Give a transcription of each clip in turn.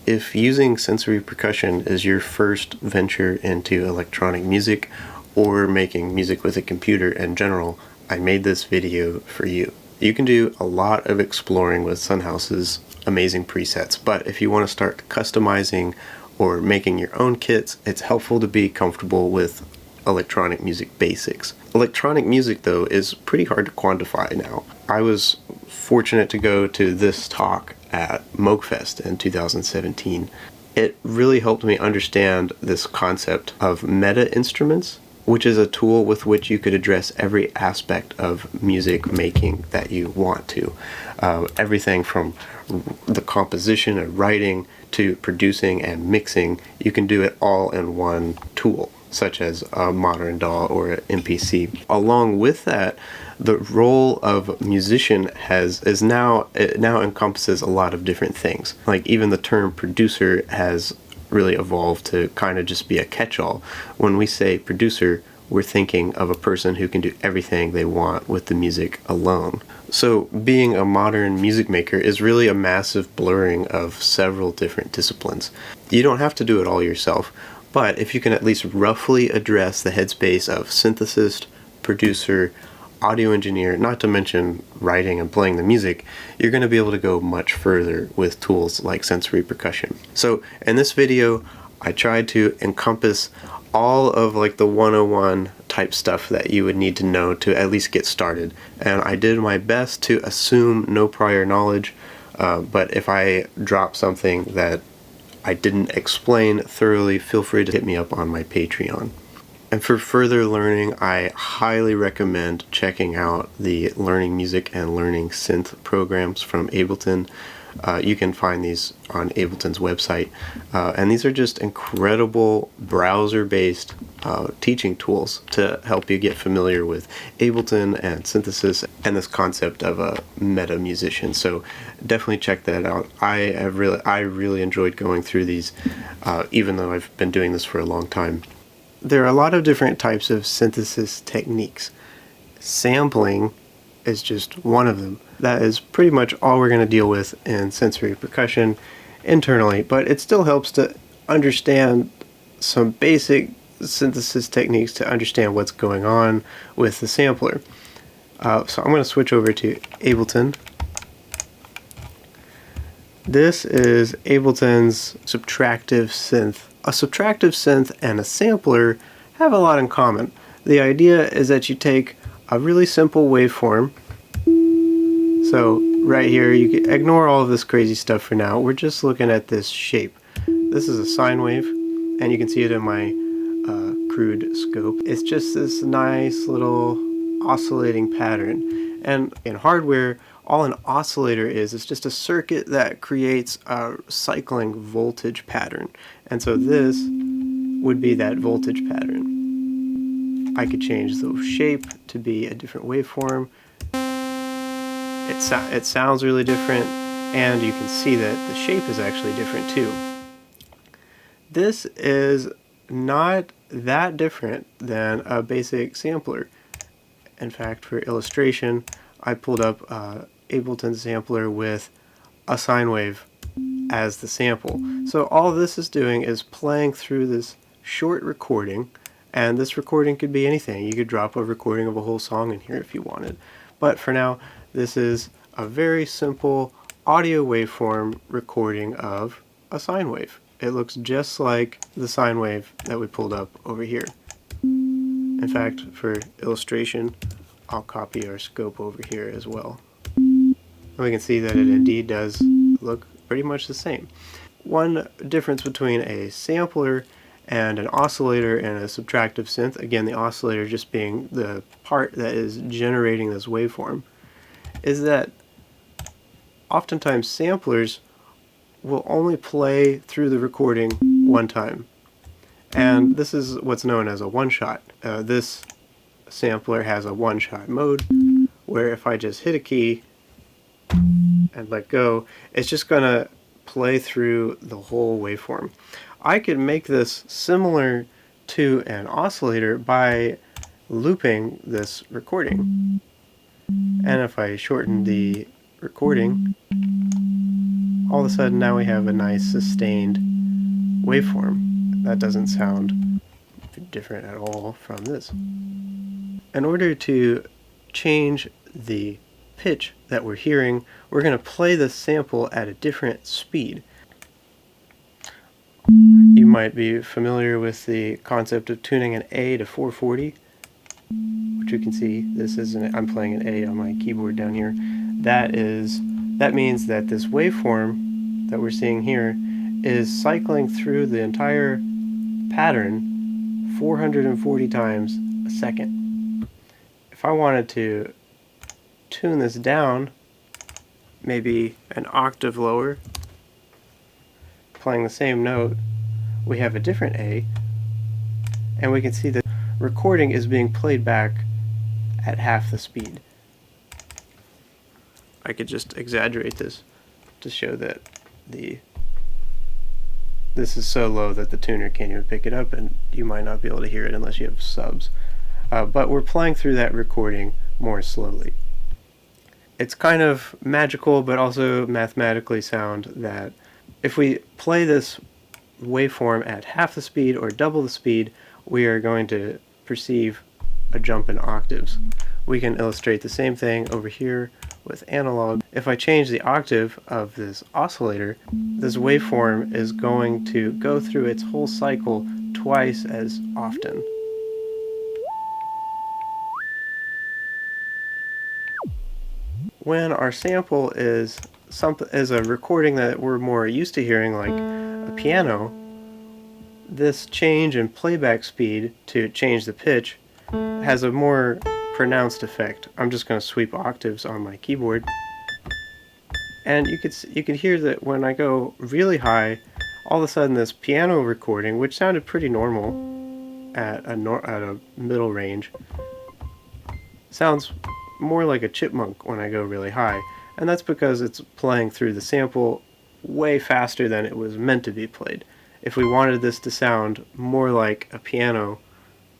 If using sensory percussion is your first venture into electronic music or making music with a computer in general, I made this video for you. You can do a lot of exploring with Sunhouse's amazing presets, but if you want to start customizing or making your own kits, it's helpful to be comfortable with electronic music basics. Electronic music, though, is pretty hard to quantify now. I was fortunate to go to this talk at Moogfest in 2017. It really helped me understand this concept of meta instruments, which is a tool with which you could address every aspect of music making that you want to. Everything from the composition and writing to producing and mixing, you can do it all in one tool, such as a modern DAW or an MPC. Along with that, the role of musician now encompasses a lot of different things. Like even the term producer has really evolved to kind of just be a catch-all. When we say producer, we're thinking of a person who can do everything they want with the music alone. So being a modern music maker is really a massive blurring of several different disciplines. You don't have to do it all yourself, but if you can at least roughly address the headspace of synthesist, producer, audio engineer, not to mention writing and playing the music, you're going to be able to go much further with tools like sensory percussion. So in this video, I tried to encompass all of like the 101 type stuff that you would need to know to at least get started. And I did my best to assume no prior knowledge, but if I drop something that I didn't explain thoroughly, feel free to hit me up on my Patreon. And for further learning, I highly recommend checking out the Learning Music and Learning Synth programs from Ableton. You can find these on Ableton's website. And these are just incredible browser-based teaching tools to help you get familiar with Ableton and synthesis and this concept of a meta musician. So definitely check that out. I really enjoyed going through these, even though I've been doing this for a long time. There are a lot of different types of synthesis techniques. Sampling is just one of them. That is pretty much all we're going to deal with in sensory percussion internally, but it still helps to understand some basic synthesis techniques to understand what's going on with the sampler. So I'm going to switch over to Ableton. This is Ableton's Subtractive Synth. A subtractive synth and a sampler have a lot in common. The idea is that you take a really simple waveform. So right here, you can ignore all of this crazy stuff for now. We're just looking at this shape. This is a sine wave, and you can see it in my crude scope. It's just this nice little oscillating pattern. And in hardware, all an oscillator is just a circuit that creates a cycling voltage pattern. And so this would be that voltage pattern. I could change the shape to be a different waveform. It sounds really different, and you can see that the shape is actually different too. This is not that different than a basic sampler. In fact, for illustration, I pulled up Ableton sampler with a sine wave as the sample. So all this is doing is playing through this short recording, and this recording could be anything. You could drop a recording of a whole song in here if you wanted. But for now, this is a very simple audio waveform recording of a sine wave. It looks just like the sine wave that we pulled up over here. In fact, for illustration, I'll copy our scope over here as well. And we can see that it indeed does look pretty much the same. One difference between a sampler and an oscillator and a subtractive synth, again the oscillator just being the part that is generating this waveform, is that oftentimes samplers will only play through the recording one time. And this is what's known as a one-shot. This sampler has a one-shot mode where if I just hit a key and let go, it's just going to play through the whole waveform. I could make this similar to an oscillator by looping this recording. And if I shorten the recording, all of a sudden now we have a nice sustained waveform. That doesn't sound different at all from this. In order to change the pitch that we're hearing, we're going to play the sample at a different speed. You might be familiar with the concept of tuning an A to 440, which you can see. This is I'm playing an A on my keyboard down here. That means that this waveform that we're seeing here is cycling through the entire pattern 440 times a second. If I wanted to tune this down, maybe an octave lower, playing the same note, we have a different A, and we can see the recording is being played back at half the speed. I could just exaggerate this to show that this is so low that the tuner can't even pick it up, and you might not be able to hear it unless you have subs. But we're playing through that recording more slowly. It's kind of magical but also mathematically sound that if we play this waveform at half the speed or double the speed, we are going to perceive a jump in octaves. We can illustrate the same thing over here with analog. If I change the octave of this oscillator, this waveform is going to go through its whole cycle twice as often. When our sample is a recording that we're more used to hearing, like a piano, this change in playback speed to change the pitch has a more pronounced effect. I'm just going to sweep octaves on my keyboard, and you can hear that when I go really high, all of a sudden this piano recording, which sounded pretty normal at a middle range, sounds more like a chipmunk when I go really high, and that's because it's playing through the sample way faster than it was meant to be played. If we wanted this to sound more like a piano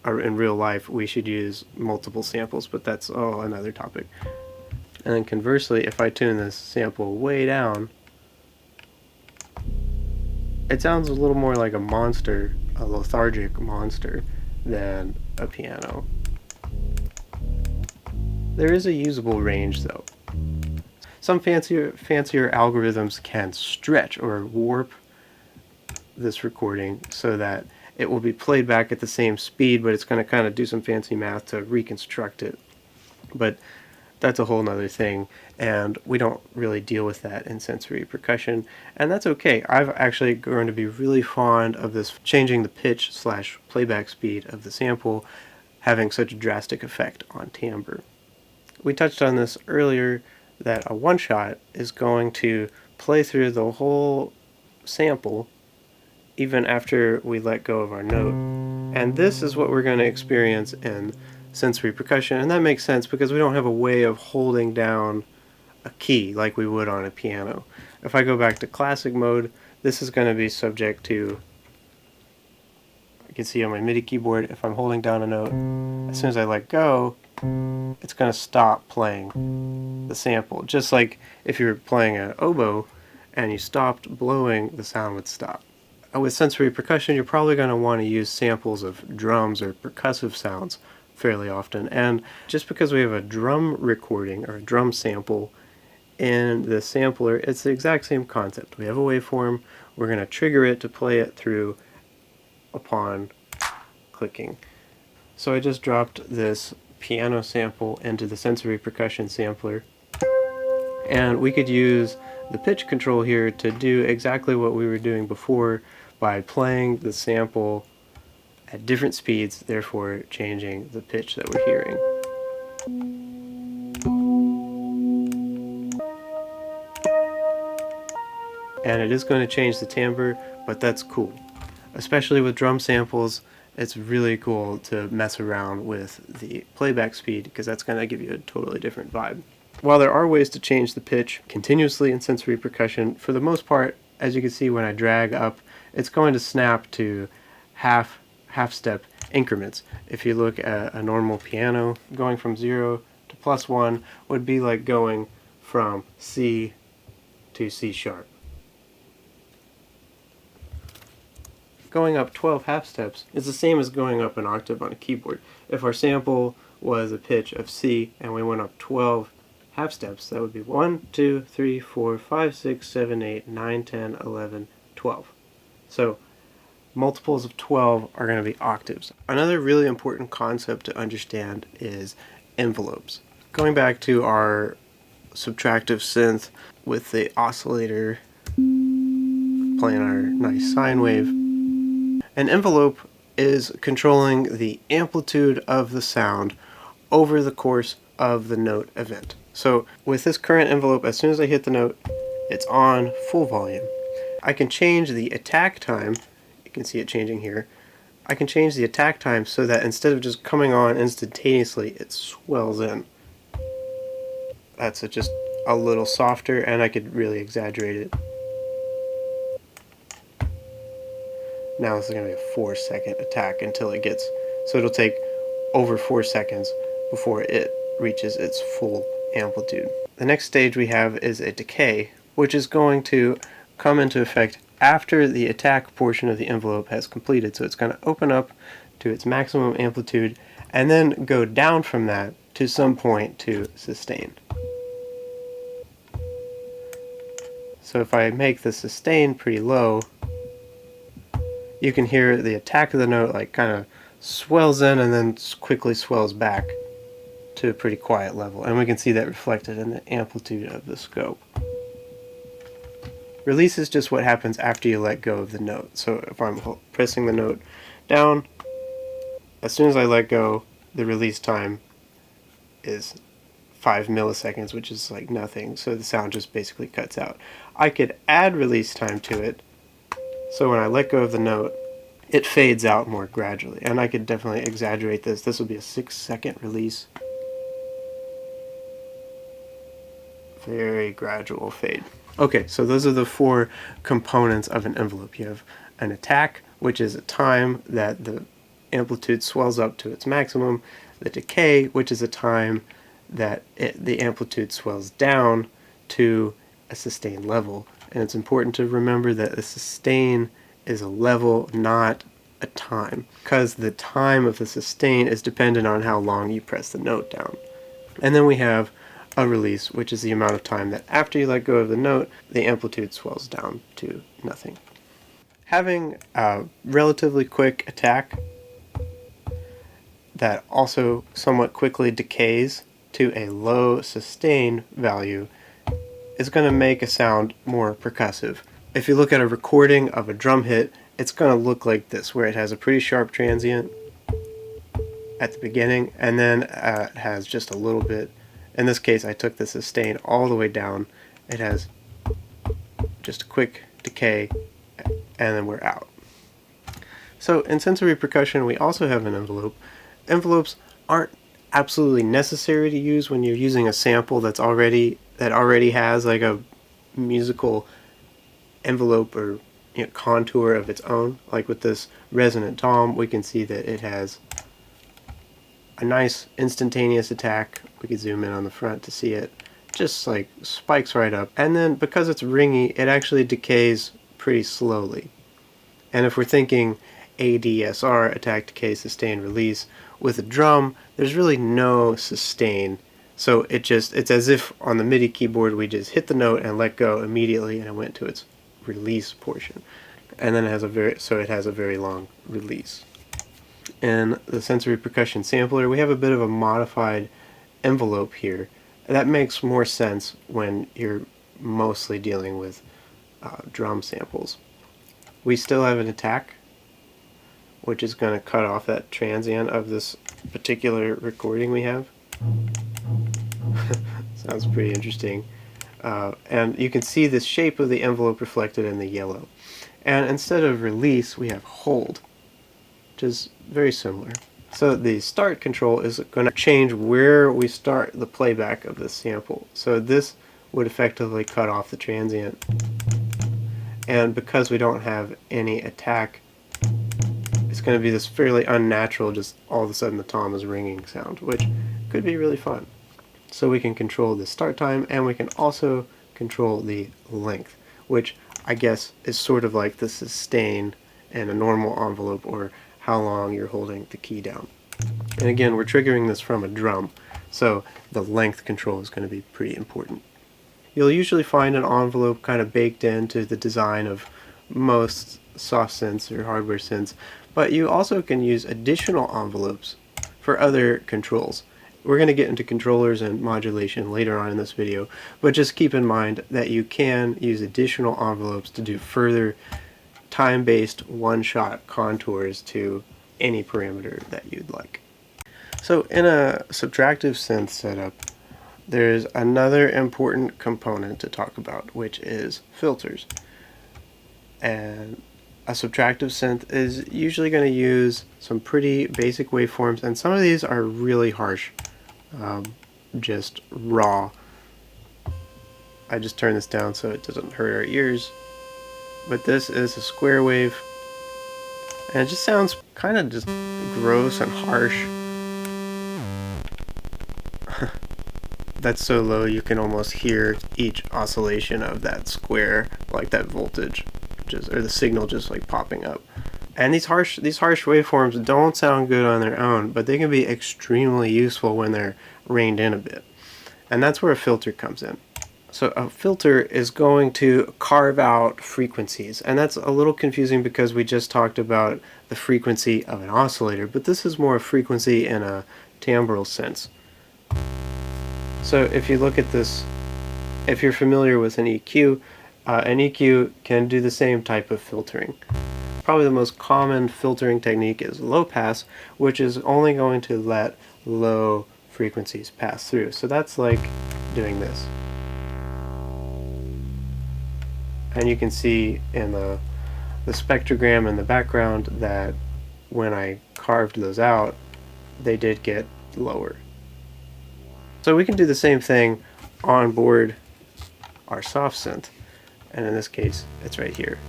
or in real life, we should use multiple samples, but that's another topic. And then conversely, if I tune this sample way down, it sounds a little more like a monster, a lethargic monster, than a piano. There is a usable range though. Some fancier algorithms can stretch or warp this recording so that it will be played back at the same speed, but it's going to kind of do some fancy math to reconstruct it. But that's a whole nother thing, and we don't really deal with that in sensory percussion, and that's okay. I've actually grown to be really fond of this changing the pitch / playback speed of the sample having such a drastic effect on timbre. We touched on this earlier, that a one-shot is going to play through the whole sample even after we let go of our note. And this is what we're going to experience in sensory percussion, and that makes sense because we don't have a way of holding down a key like we would on a piano. If I go back to classic mode, this is going to be subject to, you can see on my MIDI keyboard, if I'm holding down a note, as soon as I let go, it's going to stop playing the sample. Just like if you're playing an oboe and you stopped blowing, the sound would stop. With sensory percussion, you're probably going to want to use samples of drums or percussive sounds fairly often. And just because we have a drum recording or a drum sample in the sampler, it's the exact same concept. We have a waveform, we're going to trigger it to play it through upon clicking. So I just dropped this piano sample into the sensory percussion sampler, and we could use the pitch control here to do exactly what we were doing before by playing the sample at different speeds, therefore changing the pitch that we're hearing. And it is going to change the timbre, but that's cool. Especially with drum samples, it's really cool to mess around with the playback speed because that's going to give you a totally different vibe. While there are ways to change the pitch continuously in sensory percussion, for the most part, as you can see when I drag up, it's going to snap to half-step increments. If you look at a normal piano, going from 0 to +1 would be like going from C to C sharp. going up 12 half steps is the same as going up an octave on a keyboard. If our sample was a pitch of C and we went up 12 half steps, that would be 1, 2, 3, 4, 5, 6, 7, 8, 9, 10, 11, 12. So multiples of 12 are going to be octaves. Another really important concept to understand is envelopes. Going back to our subtractive synth with the oscillator playing our nice sine wave, an envelope is controlling the amplitude of the sound over the course of the note event. So with this current envelope, as soon as I hit the note, it's on full volume. I can change the attack time. You can see it changing here. I can change the attack time so that instead of just coming on instantaneously, it swells in. That's just a little softer, and I could really exaggerate it. Now this is going to be a 4-second attack until it gets, so it'll take over 4 seconds before it reaches its full amplitude. The next stage we have is a decay, which is going to come into effect after the attack portion of the envelope has completed. So it's going to open up to its maximum amplitude and then go down from that to some point to sustain. So if I make the sustain pretty low, you can hear the attack of the note like kind of swells in and then quickly swells back to a pretty quiet level, and we can see that reflected in the amplitude of the scope. Release is just what happens after you let go of the note. So if I'm pressing the note down, as soon as I let go, the release time is 5 milliseconds, which is like nothing, so the sound just basically cuts out. I could add release time to it, so when I let go of the note, it fades out more gradually, and I could definitely exaggerate this. This will be a 6-second release. Very gradual fade. Okay, so those are the 4 components of an envelope. You have an attack, which is a time that the amplitude swells up to its maximum. The decay, which is a time that the amplitude swells down to a sustained level. And it's important to remember that a sustain is a level, not a time, because the time of the sustain is dependent on how long you press the note down. And then we have a release, which is the amount of time that after you let go of the note, the amplitude swells down to nothing. Having a relatively quick attack that also somewhat quickly decays to a low sustain value is going to make a sound more percussive. If you look at a recording of a drum hit, it's going to look like this, where it has a pretty sharp transient at the beginning, and then it has just a little bit. In this case, I took the sustain all the way down. It has just a quick decay, and then we're out. So in sensory percussion, we also have an envelope. Envelopes aren't absolutely necessary to use when you're using a sample that already has like a musical envelope or contour of its own. Like with this resonant tom, we can see that it has a nice instantaneous attack. We could zoom in on the front to see it. Just like spikes right up. And then because it's ringy, it actually decays pretty slowly. And if we're thinking ADSR, attack, decay, sustain, release, with a drum, there's really no sustain. So it's as if on the MIDI keyboard we just hit the note and let go immediately and it went to its release portion. And then it has a very long release. In the sensory percussion sampler, we have a bit of a modified envelope here. That makes more sense when you're mostly dealing with drum samples. We still have an attack, which is going to cut off that transient of this particular recording we have. Sounds pretty interesting. And you can see the shape of the envelope reflected in the yellow. And instead of release, we have hold, which is very similar. So the start control is going to change where we start the playback of the sample. So this would effectively cut off the transient. And because we don't have any attack, it's going to be this fairly unnatural, just all of a sudden the tom is ringing sound, which could be really fun. So we can control the start time, and we can also control the length, which I guess is sort of like the sustain in a normal envelope, or how long you're holding the key down. And again, we're triggering this from a drum, so the length control is going to be pretty important. You'll usually find an envelope kind of baked into the design of most soft synths or hardware synths, but you also can use additional envelopes for other controls. We're going to get into controllers and modulation later on in this video, but just keep in mind that you can use additional envelopes to do further time-based one-shot contours to any parameter that you'd like. So in a subtractive synth setup, there's another important component to talk about, which is filters. And a subtractive synth is usually going to use some pretty basic waveforms, and some of these are really harsh, just raw. I just turned this down so it doesn't hurt our ears. But this is a square wave, and it just sounds kind of just gross and harsh. That's so low you can almost hear each oscillation of that square, like that voltage, or the signal just like popping up. And these harsh waveforms don't sound good on their own, but they can be extremely useful when they're reined in a bit. And that's where a filter comes in. So a filter is going to carve out frequencies, and that's a little confusing because we just talked about the frequency of an oscillator, but this is more a frequency in a timbral sense. So if you look at this, if you're familiar with an EQ can do the same type of filtering. Probably the most common filtering technique is low pass, which is only going to let low frequencies pass through. So that's like doing this. And you can see in the spectrogram in the background that when I carved those out, they did get lower. So we can do the same thing on board our soft synth, and in this case it's right here.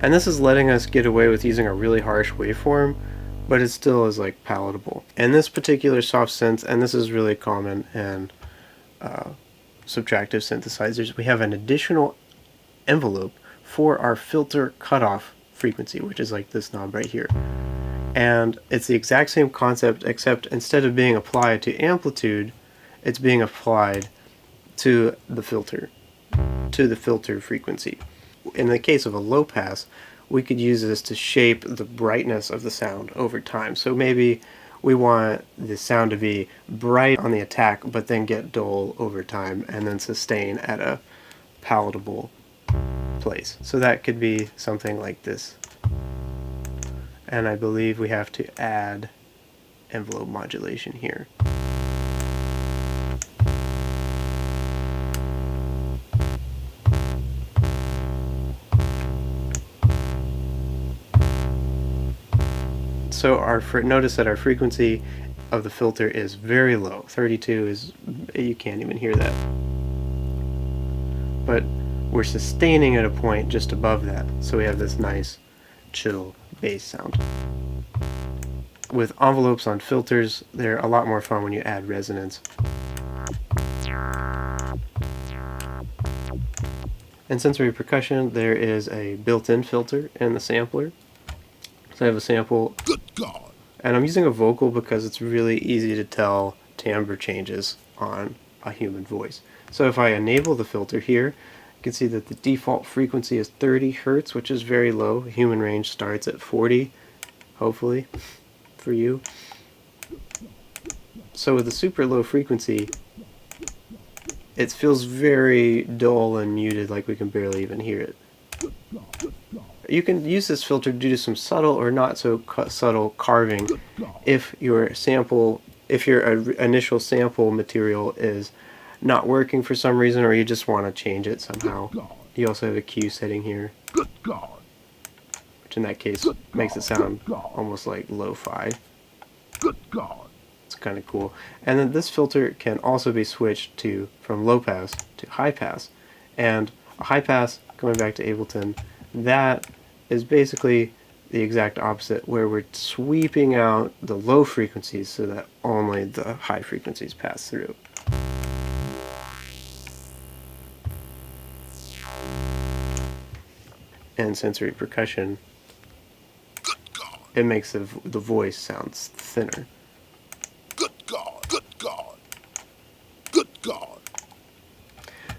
And this is letting us get away with using a really harsh waveform, but it still is like palatable. In this particular soft synth, and this is really common in subtractive synthesizers, we have an additional envelope for our filter cutoff frequency, which is like this knob right here. And it's the exact same concept, except instead of being applied to amplitude, it's being applied to the filter frequency. In the case of a low pass, we could use this to shape the brightness of the sound over time. So maybe we want the sound to be bright on the attack, but then get dull over time, and then sustain at a palatable place. So that could be something like this. And I believe we have to add envelope modulation here. So notice that our frequency of the filter is very low. 32 is, you can't even hear that. But we're sustaining at a point just above that, so we have this nice chill bass sound. With envelopes on filters, they're a lot more fun when you add resonance. In sensory percussion, there is a built-in filter in the sampler. So I have a sample, and I'm using a vocal because it's really easy to tell timbre changes on a human voice. So if I enable the filter here, you can see that the default frequency is 30 Hertz, which is very low. Human range starts at 40, hopefully, for you. So with a super low frequency, it feels very dull and muted, like we can barely even hear it. You can use this filter to do some subtle or not so subtle carving if your initial sample material is not working for some reason, or you just want to change it somehow. You also have a Q setting here, which in that case makes it sound almost like lo-fi. It's kind of cool. And then this filter can also be switched from low pass to high pass. And a high pass, going back to Ableton, that is basically the exact opposite, where we're sweeping out the low frequencies so that only the high frequencies pass through. and sensory percussion, it makes the voice sounds thinner. Good God, good God, good God.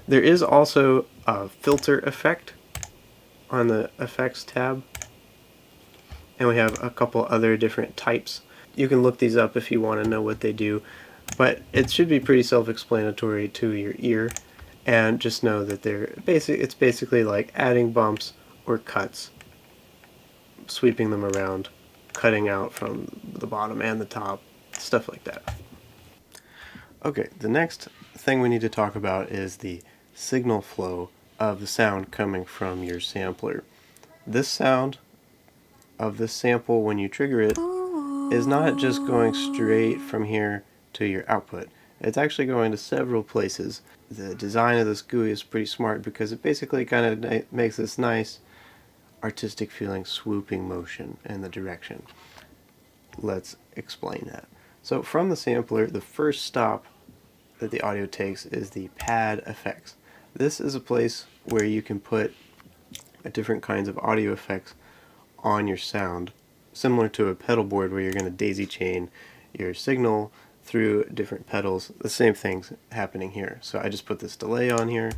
There is also a filter effect on the effects tab, and we have a couple other different types. You can look these up if you want to know what they do, but it should be pretty self-explanatory to your ear, and just know that it's basically like adding bumps or cuts, sweeping them around, cutting out from the bottom and the top, stuff like that. Okay, the next thing we need to talk about is the signal flow of the sound coming from your sampler. This sound of this sample, when you trigger it, is not just going straight from here to your output. It's actually going to several places. The design of this GUI is pretty smart because it basically kind of makes this nice artistic feeling swooping motion in the direction. Let's explain that. So from the sampler, the first stop that the audio takes is the pad effects. This is a place where you can put different kinds of audio effects on your sound, similar to a pedal board where you're going to daisy chain your signal through different pedals. The same thing's happening here. So I just put this delay on here.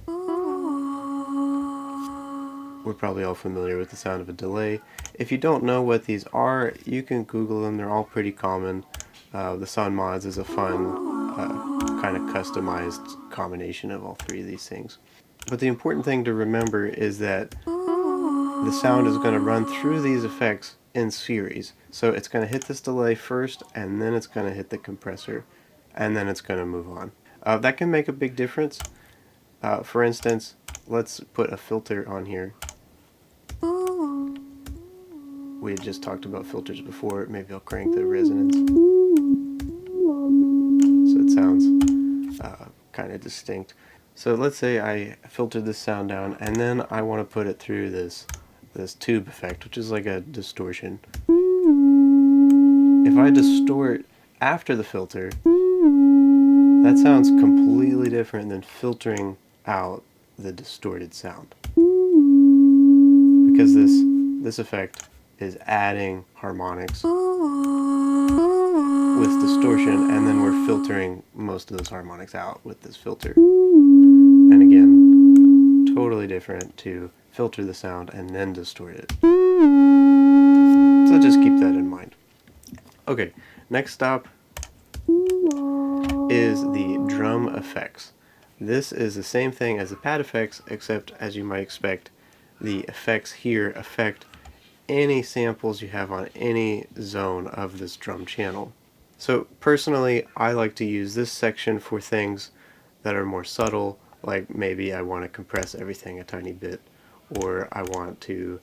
We're probably all familiar with the sound of a delay. If you don't know what these are, you can Google them. They're all pretty common. The Sound Mods is a fun, kind of customized combination of all three of these things. But the important thing to remember is that the sound is going to run through these effects in series. So it's going to hit this delay first, and then it's going to hit the compressor, and then it's going to move on. That can make a big difference. For instance, let's put a filter on here. We had just talked about filters before. Maybe I'll crank the resonance so it sounds kind of distinct. So let's say I filtered this sound down, and then I want to put it through this tube effect, which is like a distortion. If I distort after the filter, that sounds completely different than filtering out the distorted sound, because this effect is adding harmonics with distortion, and then we're filtering most of those harmonics out with this filter. And again, totally different to filter the sound and then distort it. So just keep that in mind. Okay, next stop is the drum effects. This is the same thing as the pad effects, except as you might expect, the effects here affect any samples you have on any zone of this drum channel. So personally, I like to use this section for things that are more subtle, like maybe I want to compress everything a tiny bit, or I want to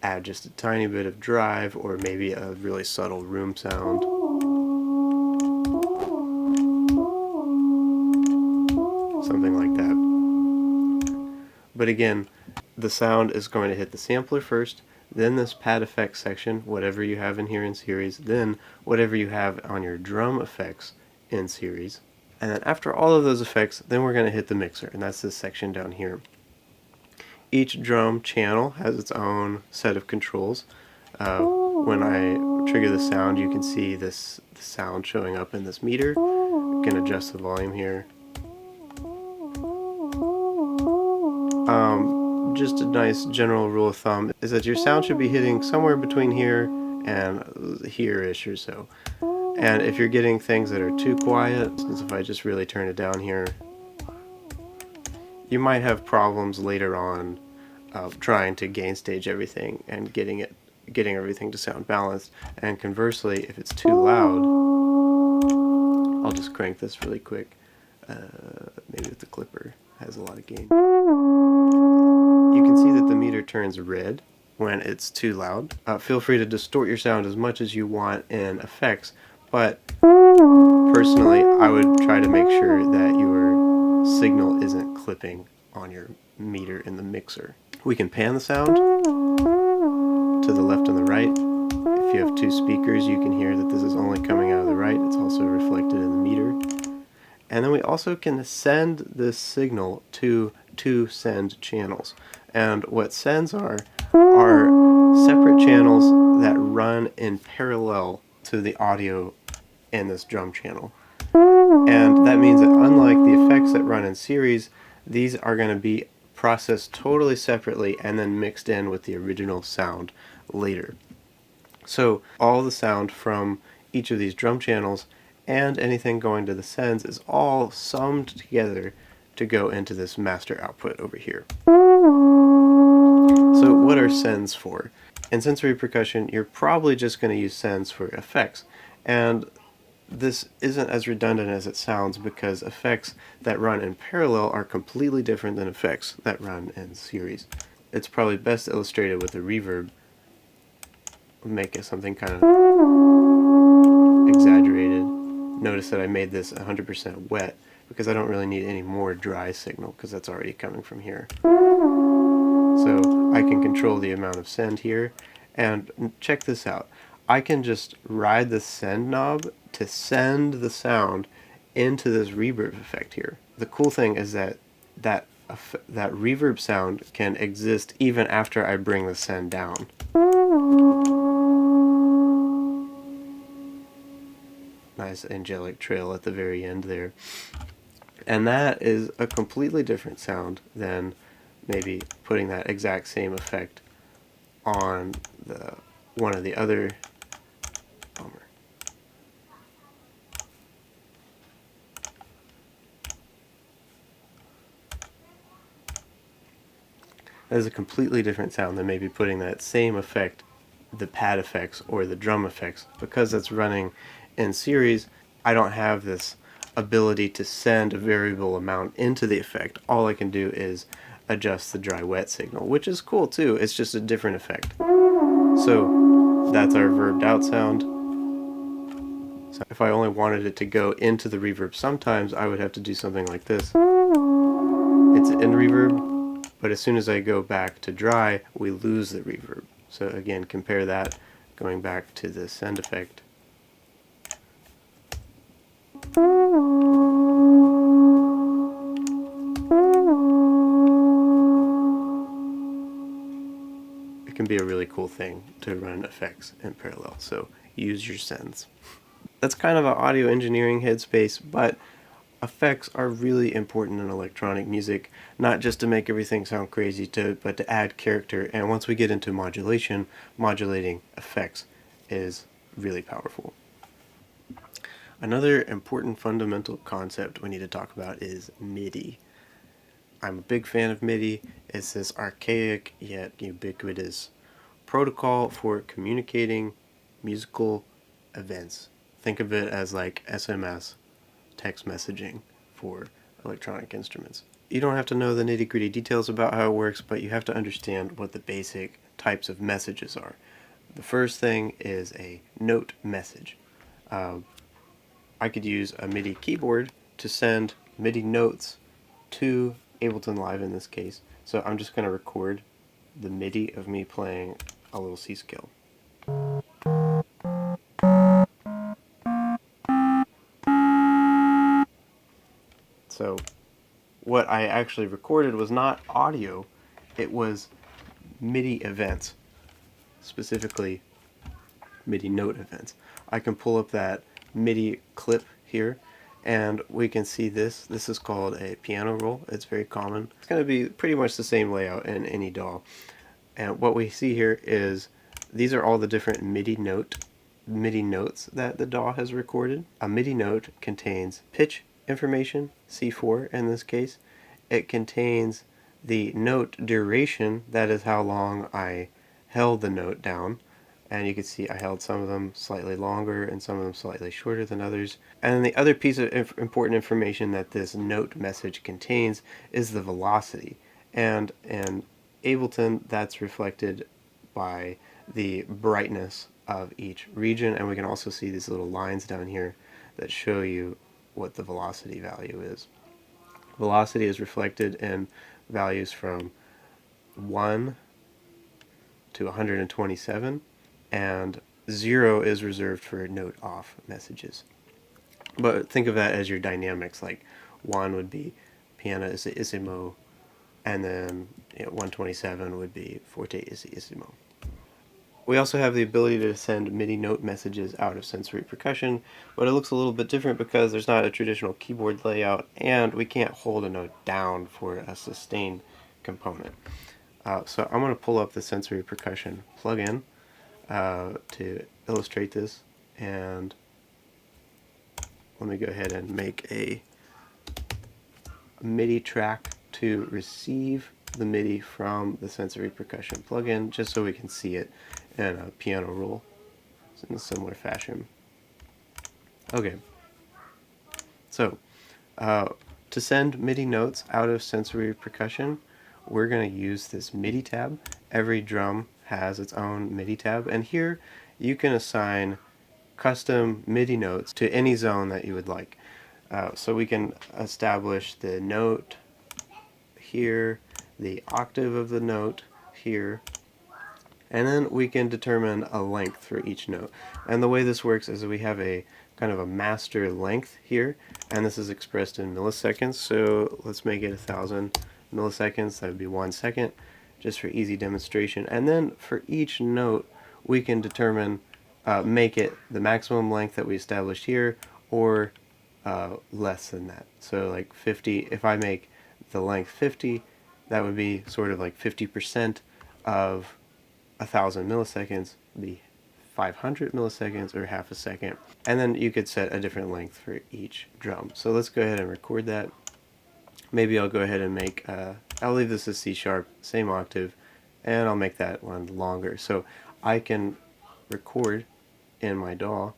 add just a tiny bit of drive, or maybe a really subtle room sound. Something like that. But again, the sound is going to hit the sampler first, then this pad effects section, whatever you have in here in series, then whatever you have on your drum effects in series. And then after all of those effects, then we're going to hit the mixer, and that's this section down here. Each drum channel has its own set of controls. When I trigger the sound, you can see the sound showing up in this meter. You can adjust the volume here. Just a nice general rule of thumb is that your sound should be hitting somewhere between here and here-ish or so. And if you're getting things that are too quiet, as if I just really turn it down here, you might have problems later on trying to gain stage everything and getting everything to sound balanced. And conversely, if it's too loud, I'll just crank this really quick. Maybe if the clipper has a lot of gain. You can see that the meter turns red when it's too loud. Feel free to distort your sound as much as you want in effects, but personally I would try to make sure that your signal isn't clipping on your meter in the mixer. We can pan the sound to the left and the right. If you have two speakers, you can hear that this is only coming out of the right. It's also reflected in the meter. And then we also can send this signal to two send channels. And what sends are are separate channels that run in parallel to the audio in this drum channel. And that means that unlike the effects that run in series, these are going to be processed totally separately and then mixed in with the original sound later. So all the sound from each of these drum channels and anything going to the sends is all summed together to go into this master output over here. So what are sends for? In sensory percussion, you're probably just going to use sends for effects. And this isn't as redundant as it sounds because effects that run in parallel are completely different than effects that run in series. It's probably best illustrated with a reverb. Make it something kind of exaggerated. Notice that I made this 100% wet because I don't really need any more dry signal because that's already coming from here. So I can control the amount of send here, and check this out. I can just ride the send knob to send the sound into this reverb effect here. The cool thing is that that reverb sound can exist even after I bring the send down. Nice angelic trail at the very end there. And that is a completely different sound than maybe putting that exact same effect on one of the other. That is a completely different sound than maybe putting that same effect, the pad effects or the drum effects. Because it's running in series, I don't have this ability to send a variable amount into the effect. All I can do is adjust the dry wet signal, which is cool too. It's just a different effect. So that's our verbed out sound. So if I only wanted it to go into the reverb sometimes, I would have to do something like this. It's in reverb, but as soon as I go back to dry, we lose the reverb. So again, compare that going back to the send effect. It can be a really cool thing to run effects in parallel, so use your sends. That's kind of an audio engineering headspace, but effects are really important in electronic music, not just to make everything sound crazy, but to add character. And once we get into modulation, modulating effects is really powerful. Another important fundamental concept we need to talk about is MIDI. I'm a big fan of MIDI. It's this archaic yet ubiquitous protocol for communicating musical events. Think of it as like SMS, text messaging for electronic instruments. You don't have to know the nitty-gritty details about how it works, but you have to understand what the basic types of messages are. The first thing is a note message. I could use a MIDI keyboard to send MIDI notes to Ableton Live in this case. So I'm just going to record the MIDI of me playing a little C scale. So what I actually recorded was not audio, it was MIDI events, specifically MIDI note events. I can pull up that MIDI clip here and we can see this. This is called a piano roll. It's very common. It's going to be pretty much the same layout in any DAW. And what we see here is these are all the different MIDI notes that the DAW has recorded. A MIDI note contains pitch information, C4 in this case. It contains the note duration, that is how long I held the note down. And you can see I held some of them slightly longer and some of them slightly shorter than others. And then the other piece of important information that this note message contains is the velocity. And in Ableton, that's reflected by the brightness of each region, and we can also see these little lines down here that show you what the velocity value is. Velocity is reflected in values from 1 to 127, and 0 is reserved for note off messages. But think of that as your dynamics, like 1 would be pianoissimo, and then 127 would be fortissimo. We also have the ability to send MIDI note messages out of Sensory Percussion, but it looks a little bit different because there's not a traditional keyboard layout, and we can't hold a note down for a sustain component. So I'm going to pull up the Sensory Percussion plugin to illustrate this, and let me go ahead and make a MIDI track to receive the MIDI from the Sensory Percussion plugin, just so we can see it in a piano roll in a similar fashion. Okay, so to send MIDI notes out of Sensory Percussion, we're going to use this MIDI tab. Every drum has its own MIDI tab, and here you can assign custom MIDI notes to any zone that you would like. So we can establish the note here, the octave of the note here, and then we can determine a length for each note. And the way this works is we have a kind of a master length here, and this is expressed in milliseconds. So let's make it 1,000 milliseconds. That would be 1 second, just for easy demonstration. And then for each note, we can determine, make it the maximum length that we established here, or less than that. So like 50, if I make the length 50, that would be sort of like 50% of 1,000 milliseconds, be 500 milliseconds, or half a second. And then you could set a different length for each drum. So let's go ahead and record that. Maybe I'll go ahead and make, I'll leave this as C sharp, same octave, and I'll make that one longer. So I can record in my DAW,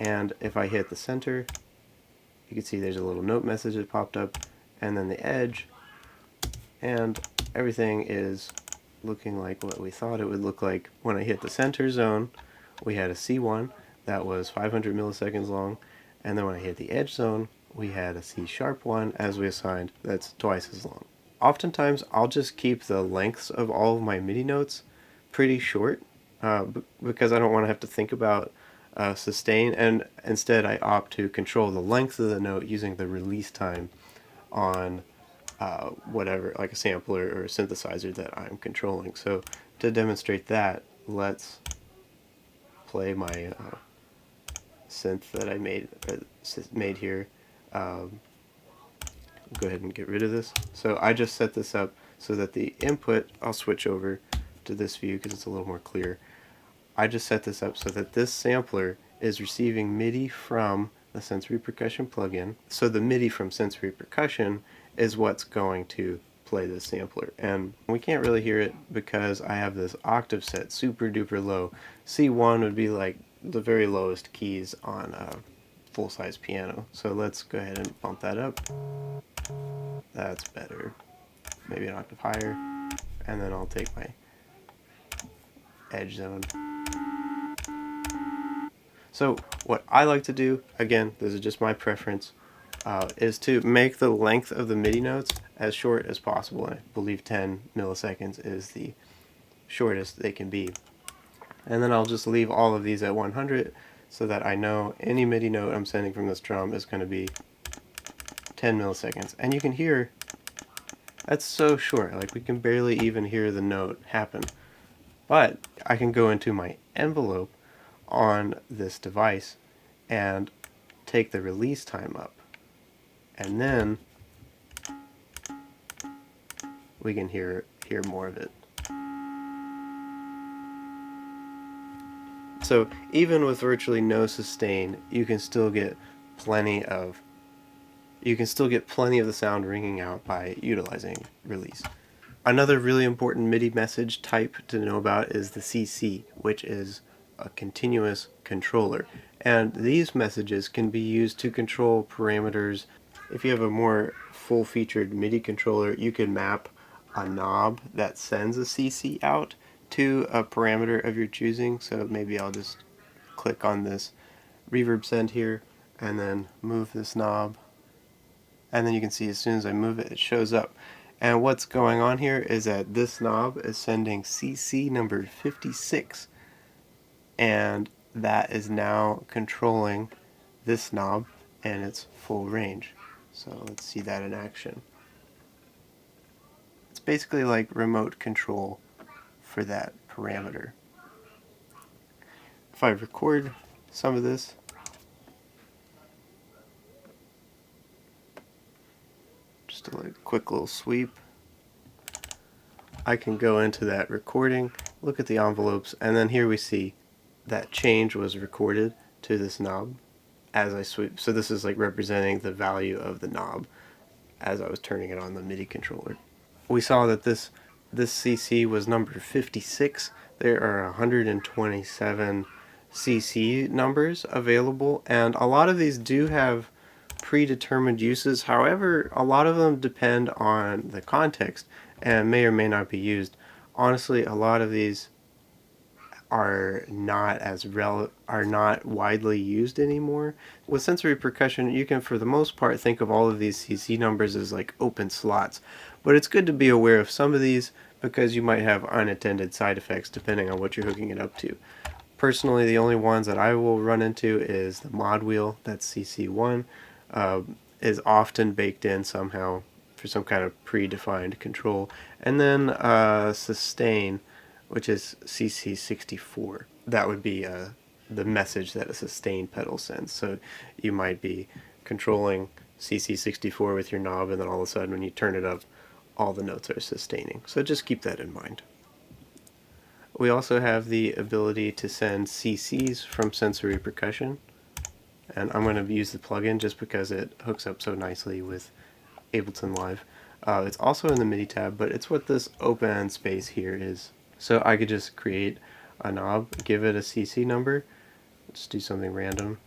and if I hit the center, you can see there's a little note message that popped up, and then the edge, and everything is looking like what we thought it would look like. When I hit the center zone, we had a C1 that was 500 milliseconds long, and then when I hit the edge zone, we had a C sharp one, as we assigned, that's twice as long. Oftentimes, I'll just keep the lengths of all of my MIDI notes pretty short, because I don't want to have to think about sustain, and instead I opt to control the length of the note using the release time on whatever, like a sampler or a synthesizer that I'm controlling. So to demonstrate that, let's play my synth that I made here. Go ahead and get rid of this. So I just set this up so that the input, I'll switch over to this view because it's a little more clear. I just set this up so that this sampler is receiving MIDI from the Sensory Percussion plugin. So the MIDI from Sensory Percussion is what's going to play this sampler. And we can't really hear it because I have this octave set super duper low. C1 would be like the very lowest keys on a full-size piano. So let's go ahead and bump that up. That's better. Maybe an octave higher. And then I'll take my edge zone. So what I like to do, again, this is just my preference, is to make the length of the MIDI notes as short as possible. I believe 10 milliseconds is the shortest they can be. And then I'll just leave all of these at 100 so that I know any MIDI note I'm sending from this drum is going to be 10 milliseconds. And you can hear, that's so short, like we can barely even hear the note happen. But I can go into my envelope on this device and take the release time up, and then we can hear more of it. So even with virtually no sustain, you can still get plenty of the sound ringing out by utilizing release. Another really important MIDI message type to know about is the CC, which is a continuous controller. And these messages can be used to control parameters. If you have a more full-featured MIDI controller, you can map a knob that sends a CC out to a parameter of your choosing. So maybe I'll just click on this reverb send here and then move this knob. And then you can see as soon as I move it, it shows up. And what's going on here is that this knob is sending CC number 56. And that is now controlling this knob and its full range. So let's see that in action. It's basically like remote control for that parameter. If I record some of this, just a quick little sweep, I can go into that recording, look at the envelopes, and then here we see that change was recorded to this knob as I sweep. So this is like representing the value of the knob as I was turning it on the MIDI controller. We saw that this CC was number 56. There are 127 CC numbers available, and a lot of these do have predetermined uses. However, a lot of them depend on the context and may or may not be used. Honestly, a lot of these are not widely used anymore. With sensory percussion, you can for the most part think of all of these CC numbers as like open slots, but it's good to be aware of some of these because you might have unintended side effects depending on what you're hooking it up to. Personally, the only ones that I will run into is the mod wheel, that's CC1, is often baked in somehow for some kind of predefined control, and then sustain, which is CC64. That would be the message that a sustain pedal sends. So you might be controlling CC64 with your knob, and then all of a sudden when you turn it up, all the notes are sustaining. So just keep that in mind. We also have the ability to send CCs from Sensory Percussion, and I'm going to use the plugin just because it hooks up so nicely with Ableton Live. It's also in the MIDI tab, but it's what this open space here is. So I could just create a knob, give it a CC number, let's do something random.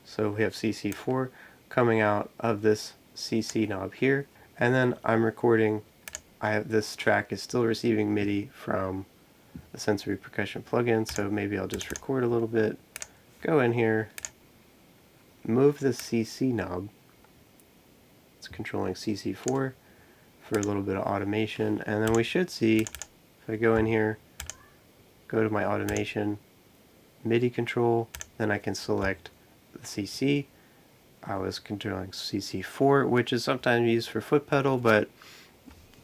So we have CC4 coming out of this CC knob here, and then I'm recording. This track is still receiving MIDI from the Sensory Percussion plugin, so maybe I'll just record a little bit, go in here, move the CC knob. It's controlling CC4 for a little bit of automation, and then we should see, if I go in here, go to my automation, MIDI control, then I can select the CC. I was controlling CC4, which is sometimes used for foot pedal, but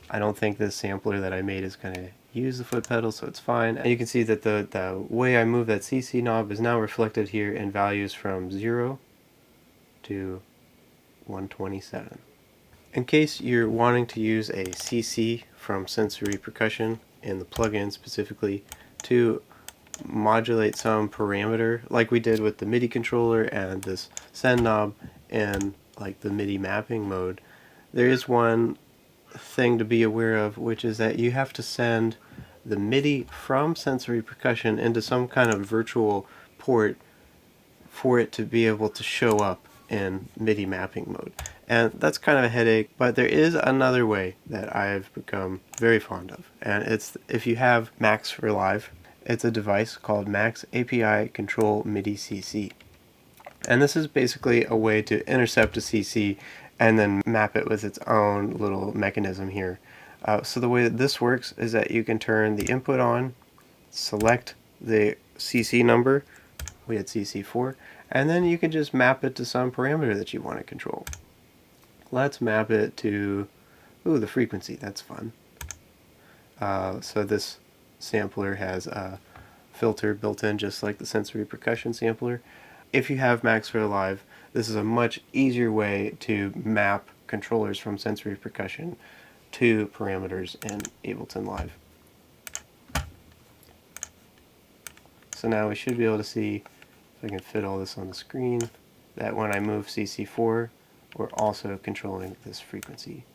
I don't think this sampler that I made is going to use the foot pedal, so it's fine. And you can see that the way I move that CC knob is now reflected here in values from 0 to 127. In case you're wanting to use a CC from Sensory Percussion in the plugin specifically to modulate some parameter like we did with the MIDI controller and this send knob in like the MIDI mapping mode, there is one thing to be aware of, which is that you have to send the MIDI from Sensory Percussion into some kind of virtual port for it to be able to show up in MIDI mapping mode. And that's kind of a headache, but there is another way that I've become very fond of, and it's if you have Max for Live. It's a device called Max Api Control Midi Cc. And this is basically a way to intercept a CC and then map it with its own little mechanism here. So the way that this works is that you can turn the input on, select the CC number, we had CC4, and then you can just map it to some parameter that you want to control. Let's map it to, the frequency, that's fun. So this sampler has a filter built in just like the Sensory Percussion sampler. If you have Max for Live, this is a much easier way to map controllers from Sensory Percussion to parameters in Ableton Live. So now we should be able to see, if I can fit all this on the screen, that when I move CC4, we're also controlling this frequency.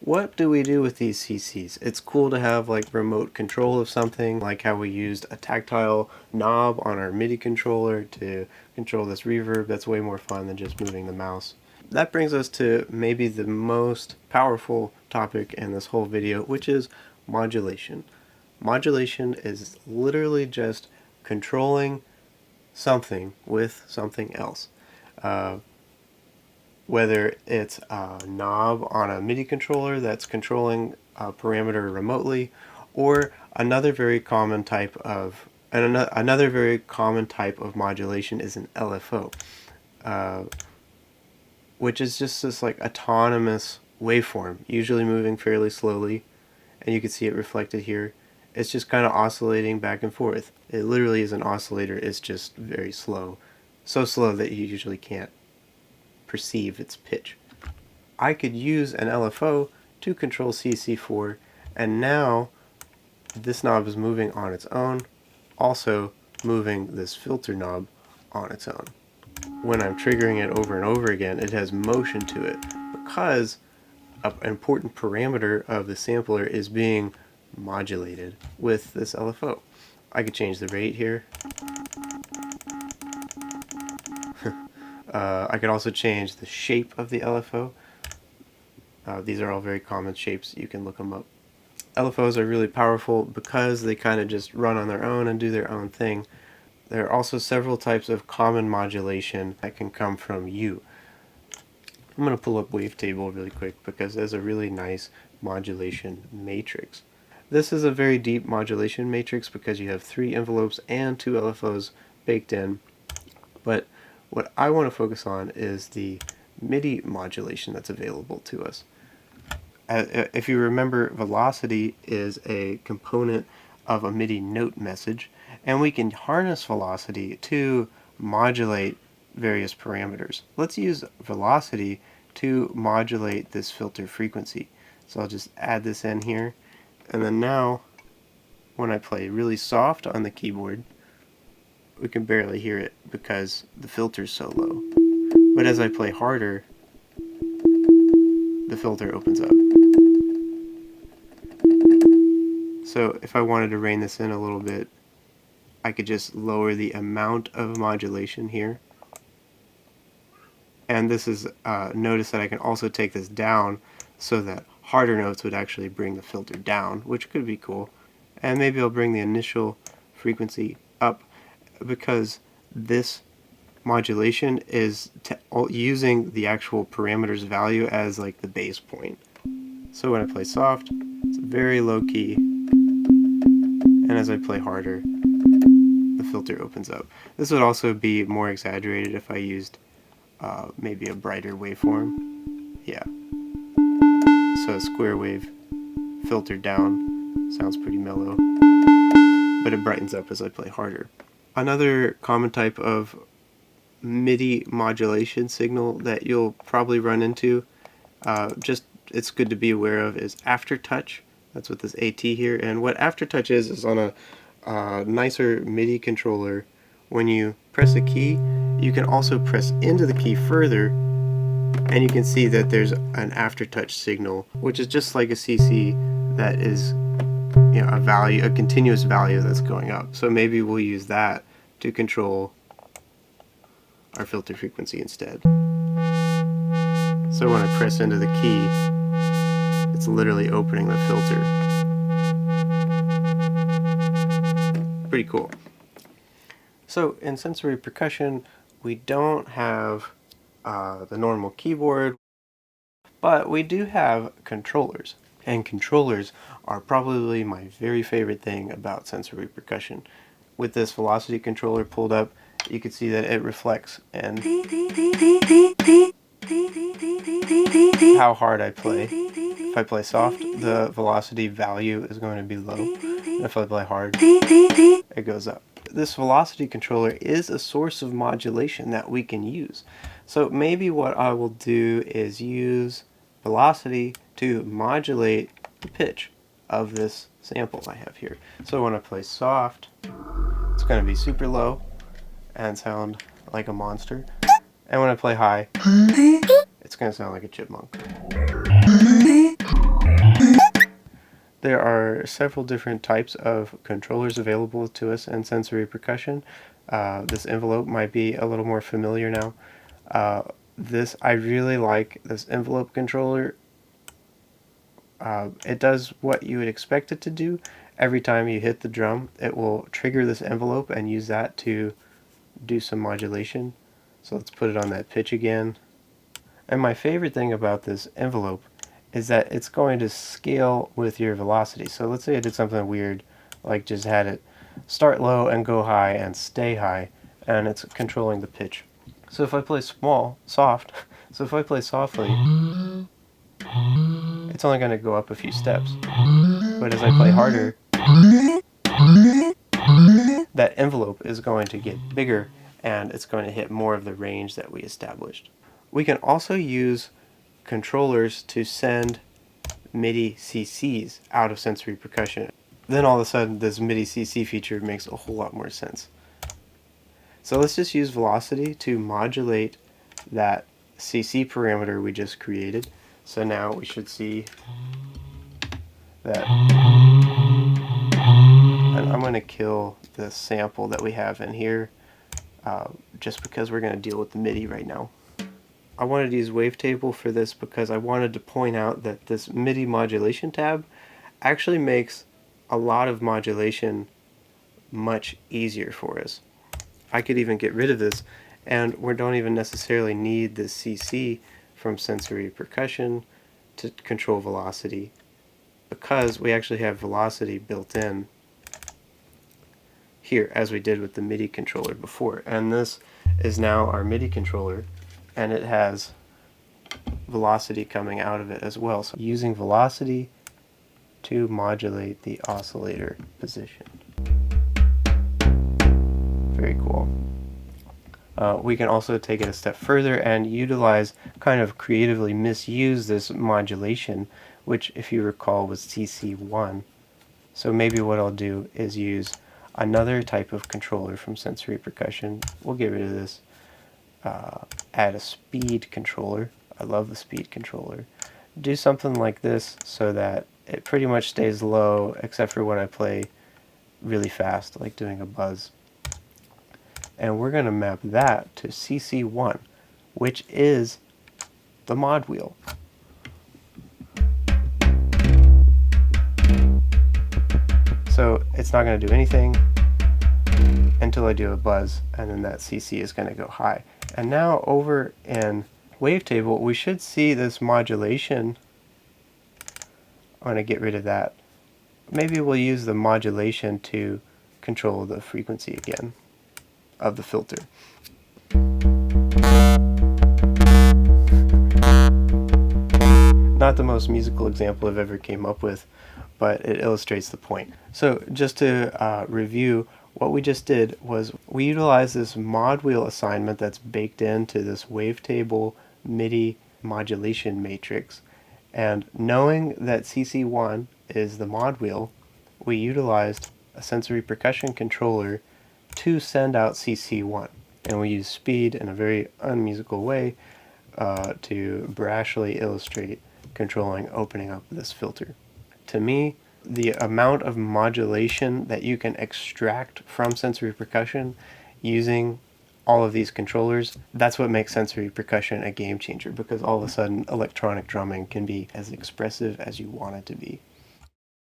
What do we do with these CCs? It's cool to have like remote control of something, like how we used a tactile knob on our MIDI controller to control this reverb. That's way more fun than just moving the mouse. That brings us to maybe the most powerful topic in this whole video, which is modulation. Modulation is literally just controlling something with something else. Whether it's a knob on a MIDI controller that's controlling a parameter remotely, or another very common type of modulation is an LFO, which is just this like autonomous waveform, usually moving fairly slowly, and you can see it reflected here. It's just kind of oscillating back and forth. It literally is an oscillator, it's just very slow. So slow that you usually can't perceive its pitch. I could use an LFO to control CC4, and now this knob is moving on its own, also moving this filter knob on its own. When I'm triggering it over and over again, it has motion to it because an important parameter of the sampler is being modulated with this LFO. I could change the rate here. I could also change the shape of the LFO. These are all very common shapes. You can look them up. LFOs are really powerful because they kind of just run on their own and do their own thing. There are also several types of common modulation that can come from you. I'm going to pull up Wavetable really quick because there's a really nice modulation matrix. This is a very deep modulation matrix because you have 3 envelopes and 2 LFOs baked in. But what I want to focus on is the MIDI modulation that's available to us. If you remember, velocity is a component of a MIDI note message, and we can harness velocity to modulate various parameters. Let's use velocity to modulate this filter frequency. So I'll just add this in here, and then now when I play really soft on the keyboard, we can barely hear it because the filter's so low. But as I play harder, the filter opens up. So if I wanted to rein this in a little bit, I could just lower the amount of modulation here. And this is, notice that I can also take this down so that harder notes would actually bring the filter down, which could be cool. And maybe I'll bring the initial frequency up because this modulation is using the actual parameters value as like the base point. So when I play soft, it's very low key, and as I play harder, the filter opens up. This would also be more exaggerated if I used maybe a brighter waveform. Yeah. So a square wave filtered down sounds pretty mellow, but it brightens up as I play harder. Another common type of MIDI modulation signal that you'll probably run into, it's good to be aware of, is aftertouch. That's what this AT here, and what aftertouch is on a nicer MIDI controller. When you press a key, you can also press into the key further, and you can see that there's an aftertouch signal, which is just like a CC that is, you know, a continuous value that's going up. So maybe we'll use that to control our filter frequency instead. So when I press into the key, it's literally opening the filter. Pretty cool. So in sensory percussion, we don't have the normal keyboard, but we do have controllers. And controllers are probably my very favorite thing about sensory percussion. With this velocity controller pulled up, you can see that it reflects and how hard I play. If I play soft, the velocity value is going to be low. And if I play hard, it goes up. This velocity controller is a source of modulation that we can use. So maybe what I will do is use velocity to modulate the pitch of this sample I have here. So when I play soft, it's going to be super low and sound like a monster. And when I play high, it's going to sound like a chipmunk. There are several different types of controllers available to us in sensory percussion. This envelope might be a little more familiar now. I really like this envelope controller. It does what you would expect it to do. Every time you hit the drum, it will trigger this envelope and use that to do some modulation. So let's put it on that pitch again. And my favorite thing about this envelope is that it's going to scale with your velocity. So let's say I did something weird, like just had it start low and go high and stay high, and it's controlling the pitch. So if I play soft, So if I play softly, it's only going to go up a few steps. But as I play harder, that envelope is going to get bigger and it's going to hit more of the range that we established. We can also use controllers to send Midi CCs out of Sensory Percussion. Then all of a sudden this Midi CC feature makes a whole lot more sense. So let's just use velocity to modulate that CC parameter we just created. So now we should see that, and I'm going to kill the sample that we have in here just because we're going to deal with the MIDI right now. I wanted to use wavetable for this because I wanted to point out that this MIDI modulation tab actually makes a lot of modulation much easier for us. I could even get rid of this, and we don't even necessarily need the CC from Sensory Percussion to control velocity, because we actually have velocity built in here, as we did with the MIDI controller before. And this is now our MIDI controller, and it has velocity coming out of it as well. So using velocity to modulate the oscillator position. Very cool. We can also take it a step further and utilize, kind of creatively misuse this modulation, which if you recall was CC1. So maybe what I'll do is use another type of controller from Sensory Percussion. We'll get rid of this. Add a speed controller. I love the speed controller. Do something like this so that it pretty much stays low except for when I play really fast, like doing a buzz. And we're going to map that to CC1, which is the mod wheel. So it's not going to do anything until I do a buzz, and then that CC is going to go high. And now over in wavetable, we should see this modulation. I'm going to get rid of that. Maybe we'll use the modulation to control the frequency again of the filter. Not the most musical example I've ever came up with, but it illustrates the point. So just to review, what we just did was we utilized this mod wheel assignment that's baked into this wavetable MIDI modulation matrix, and knowing that CC1 is the mod wheel, we utilized a Sensory Percussion controller to send out CC1, and we use speed in a very unmusical way to brashly illustrate controlling opening up this filter. To me, the amount of modulation that you can extract from Sensory Percussion using all of these controllers, that's what makes Sensory Percussion a game changer, because all of a sudden electronic drumming can be as expressive as you want it to be.